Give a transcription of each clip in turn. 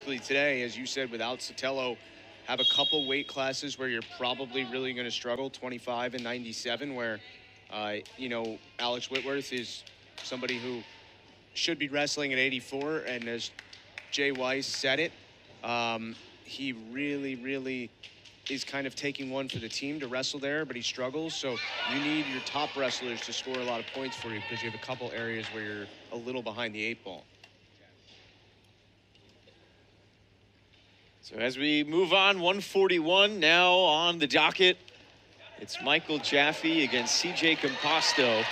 basically today, as you said, without Sotelo, have a couple weight classes where you're probably really going to struggle, 25 and 97, where, you know, Alex Whitworth is somebody who should be wrestling at 84, and as Jay Weiss said it, he really is kind of taking one for the team to wrestle there, but he struggles. So you need your top wrestlers to score a lot of points for you because you have a couple areas where you're a little behind the 8 ball. So as we move on, 141 now on the docket. It's Michael Jaffe against CJ Composto.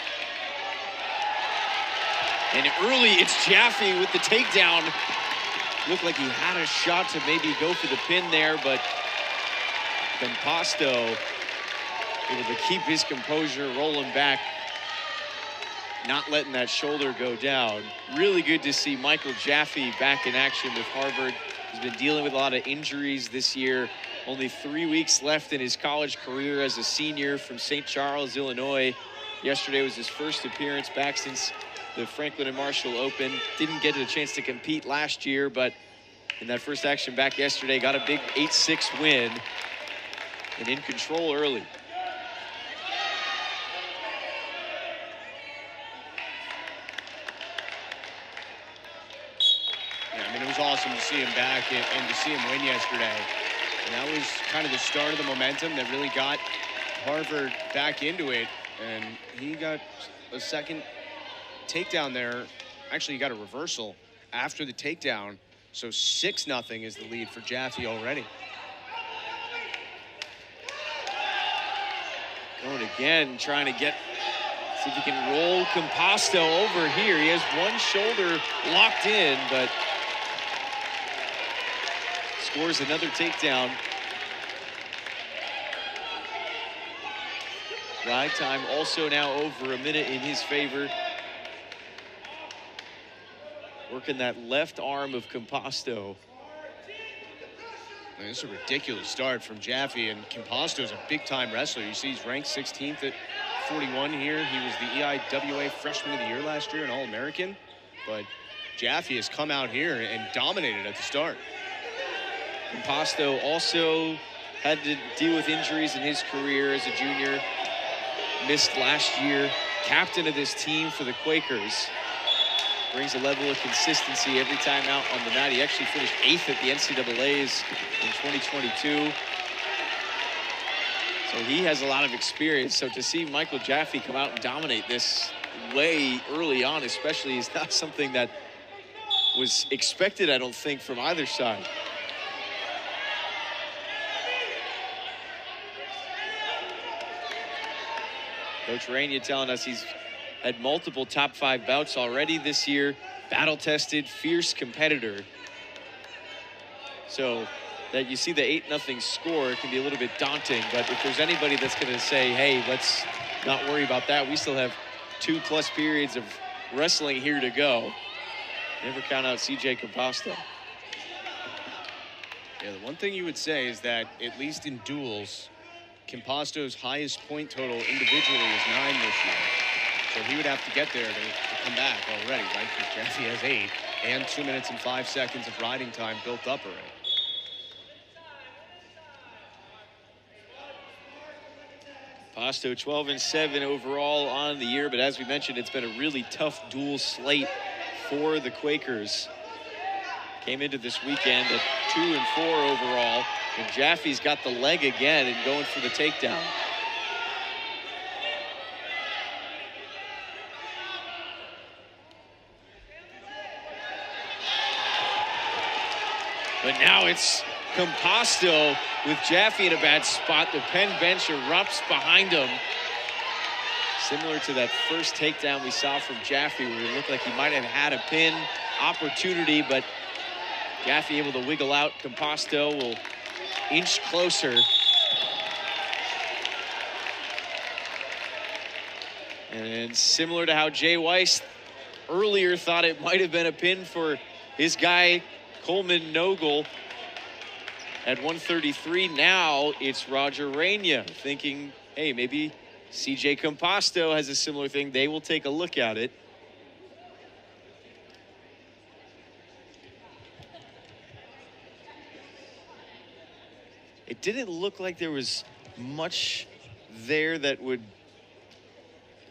And early, it's Jaffe with the takedown. Looked like he had a shot to maybe go for the pin there, but Composto able to keep his composure, rolling back, not letting that shoulder go down. Really good to see Michael Jaffe back in action with Harvard. He's been dealing with a lot of injuries this year. Only 3 weeks left in his college career as a senior from St. Charles, Illinois. Yesterday was his first appearance back since the Franklin and Marshall Open. Didn't get a chance to compete last year, but in that first action back yesterday, got a big 8-6 win and in control early. Yeah, I mean, it was awesome to see him back and to see him win yesterday. And that was kind of the start of the momentum that really got Harvard back into it. And he got a second takedown there. Actually, he got a reversal after the takedown. So 6-0 is the lead for Jaffe already. Going again, trying to see if he can roll Composto over here. He has one shoulder locked in, but scores another takedown. Ride time also now over a minute in his favor. Working that left arm of Composto. I mean, this is a ridiculous start from Jaffe, and Composto is a big-time wrestler. You see he's ranked 16th at 41 here. He was the EIWA Freshman of the Year last year, an All-American. But Jaffe has come out here and dominated at the start. Composto also had to deal with injuries in his career as a junior. Missed last year. Captain of this team for the Quakers. Brings a level of consistency every time out on the mat. He actually finished 8th at the NCAAs in 2022. So he has a lot of experience. So to see Michael Jaffe come out and dominate this way early on, especially, is not something that was expected, I don't think, from either side. Coach Rainier telling us he's had multiple top 5 bouts already this year. Battle-tested, fierce competitor. So that you see the 8-0 score, it can be a little bit daunting. But if there's anybody that's going to say, hey, let's not worry about that, we still have 2+ periods of wrestling here to go. Never count out CJ Composto. Yeah, the one thing you would say is that, at least in duels, Composto's highest point total individually is 9 this year. So he would have to get there to come back already, right? Because Jaffe has 8 and 2 minutes and 5 seconds of riding time built up already. Composto 12-7 overall on the year, but as we mentioned, it's been a really tough dual slate for the Quakers. Came into this weekend at 2-4 overall, and Jaffe's got the leg again and going for the takedown. But now it's Composto with Jaffe in a bad spot. The Penn bench erupts behind him. Similar to that first takedown we saw from Jaffe, where it looked like he might have had a pin opportunity, but Jaffe able to wiggle out. Composto will inch closer. And similar to how Jay Weiss earlier thought it might have been a pin for his guy, Coleman Nogel, at 133. Now it's Roger Rainier thinking, hey, maybe CJ Composto has a similar thing. They will take a look at it. it didn't look like there was much there that would.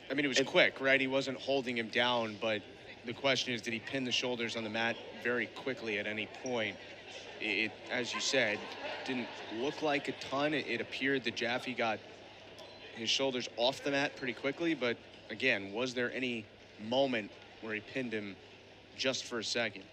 I mean, it was quick, right? He wasn't holding him down, but the question is, did he pin the shoulders on the mat very quickly at any point? It, as you said, didn't look like a ton. It appeared that Jaffe got his shoulders off the mat pretty quickly, but again, was there any moment where he pinned him just for a second?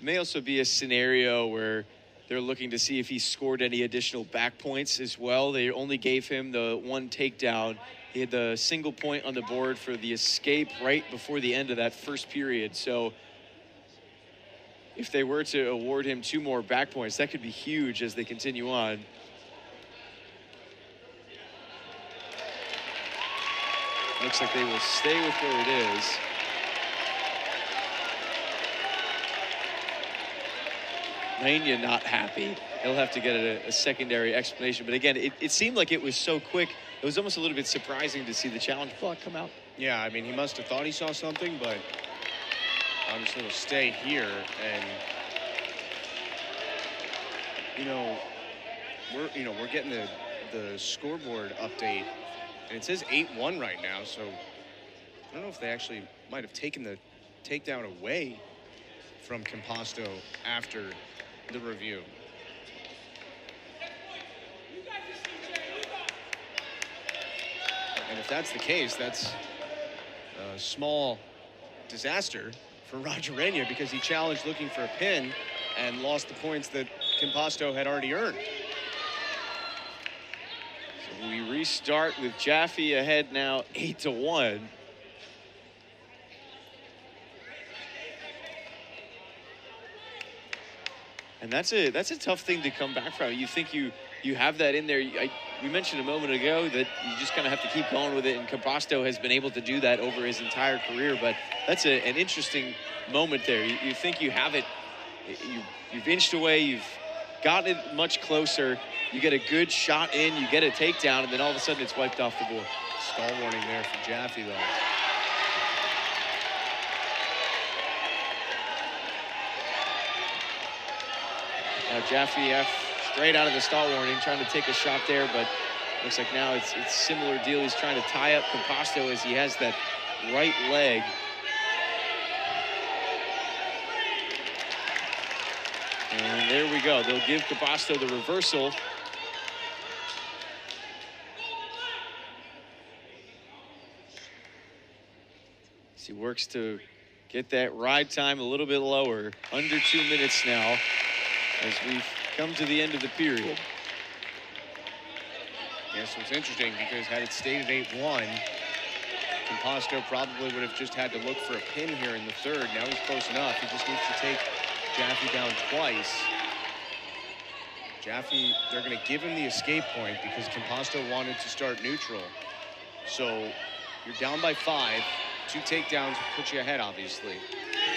May also be a scenario where they're looking to see if he scored any additional back points as well. They only gave him the one takedown. He had the single point on the board for the escape right before the end of that first period. So if they were to award him 2 more back points, that could be huge as they continue on. Looks like they will stay with where it is. Mania not happy. He'll have to get a secondary explanation. But again, it seemed like it was so quick. It was almost a little bit surprising to see the challenge clock come out. Yeah, I mean, he must have thought he saw something, but obviously he'll stay here. And, we're getting the scoreboard update, and it says 8-1 right now. So I don't know if they actually might have taken the takedown away from Composto after the review. And if that's the case, that's a small disaster for Roger Reyna, because he challenged looking for a pin and lost the points that Composto had already earned. So we restart with Jaffe ahead now 8-1. And that's a tough thing to come back from. You think you have that in there. We mentioned a moment ago that you just kind of have to keep going with it, and Composto has been able to do that over his entire career. But that's an interesting moment there. You think you have it, you've inched away, you've gotten it much closer, you get a good shot in, you get a takedown, and then all of a sudden it's wiped off the board. Stall warning there for Jaffe, though. Now Jaffe straight out of the stall warning, trying to take a shot there, but looks like now it's similar deal. He's trying to tie up Composto as he has that right leg. And there we go. They'll give Composto the reversal. As he works to get that ride time a little bit lower, under 2 minutes now, as we've come to the end of the period. Yeah, so it's interesting because had it stayed at 8-1, Composto probably would have just had to look for a pin here in the third. Now he's close enough. He just needs to take Jaffe down twice. Jaffe, they're going to give him the escape point because Composto wanted to start neutral. So you're down by 5. 2 takedowns put you ahead, obviously.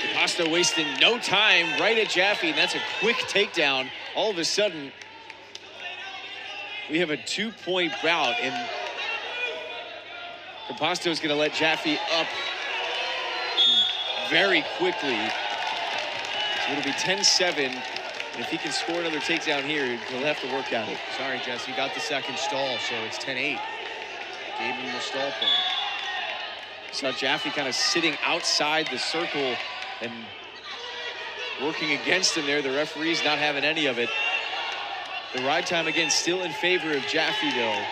Composto wasting no time right at Jaffe, and that's a quick takedown. All of a sudden, we have a 2-point bout, and Composto is going to let Jaffe up very quickly. So it'll be 10-7, and if he can score another takedown here, he'll have to work at it. Sorry, Jesse, you got the second stall, so it's 10-8. Gave him the stall point. Saw Jaffe kind of sitting outside the circle and working against him there. The referee's not having any of it. The ride time, again, still in favor of Jaffe, though.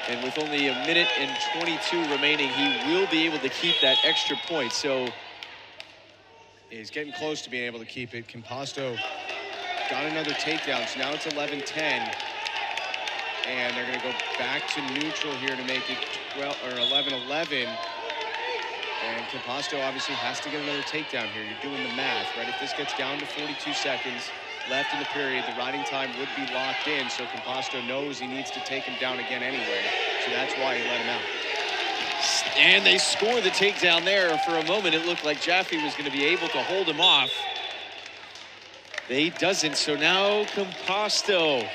And with only 1 minute and 22 remaining, he will be able to keep that extra point. So he's getting close to being able to keep it. Composto got another takedown, so now it's 11-10. And they're going to go back to neutral here to make it 11-11. And Composto obviously has to get another takedown here. You're doing the math, right? If this gets down to 42 seconds left in the period, the riding time would be locked in. So Composto knows he needs to take him down again anyway. So that's why he let him out. And they score the takedown there. For a moment, it looked like Jaffe was going to be able to hold him off. He doesn't. So now Composto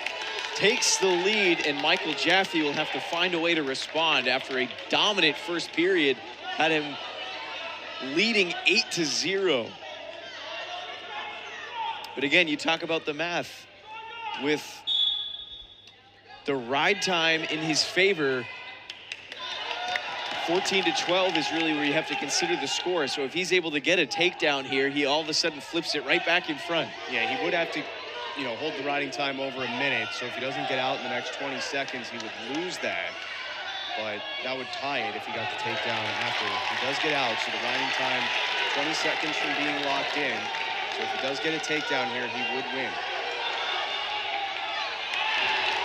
takes the lead, and Michael Jaffe will have to find a way to respond after a dominant first period. Had him leading 8-0. But again, you talk about the math. With the ride time in his favor, 14-12 is really where you have to consider the score. So if he's able to get a takedown here, he all of a sudden flips it right back in front. Yeah, he would have to, hold the riding time over a minute. So if he doesn't get out in the next 20 seconds, he would lose that. But that would tie it if he got the takedown after. If he does get out, so the riding time, 20 seconds from being locked in. So if he does get a takedown here, he would win.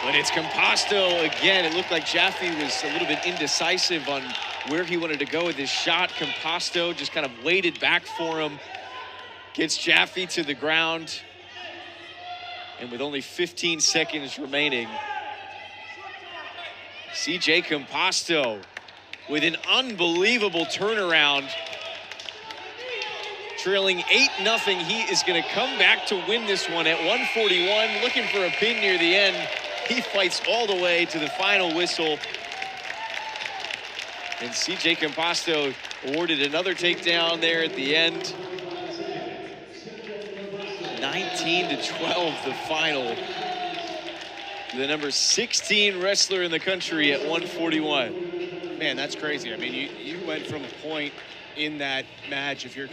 But it's Composto again. It looked like Jaffe was a little bit indecisive on where he wanted to go with his shot. Composto just kind of waited back for him. Gets Jaffe to the ground. And with only 15 seconds remaining, CJ Composto with an unbelievable turnaround. Trailing 8-0, he is going to come back to win this one at 141. Looking for a pin near the end. He fights all the way to the final whistle. And CJ Composto awarded another takedown there at the end. 19-12, the final. The number 16 wrestler in the country at 141. Man, that's crazy. I mean, you went from a point in that match, if you're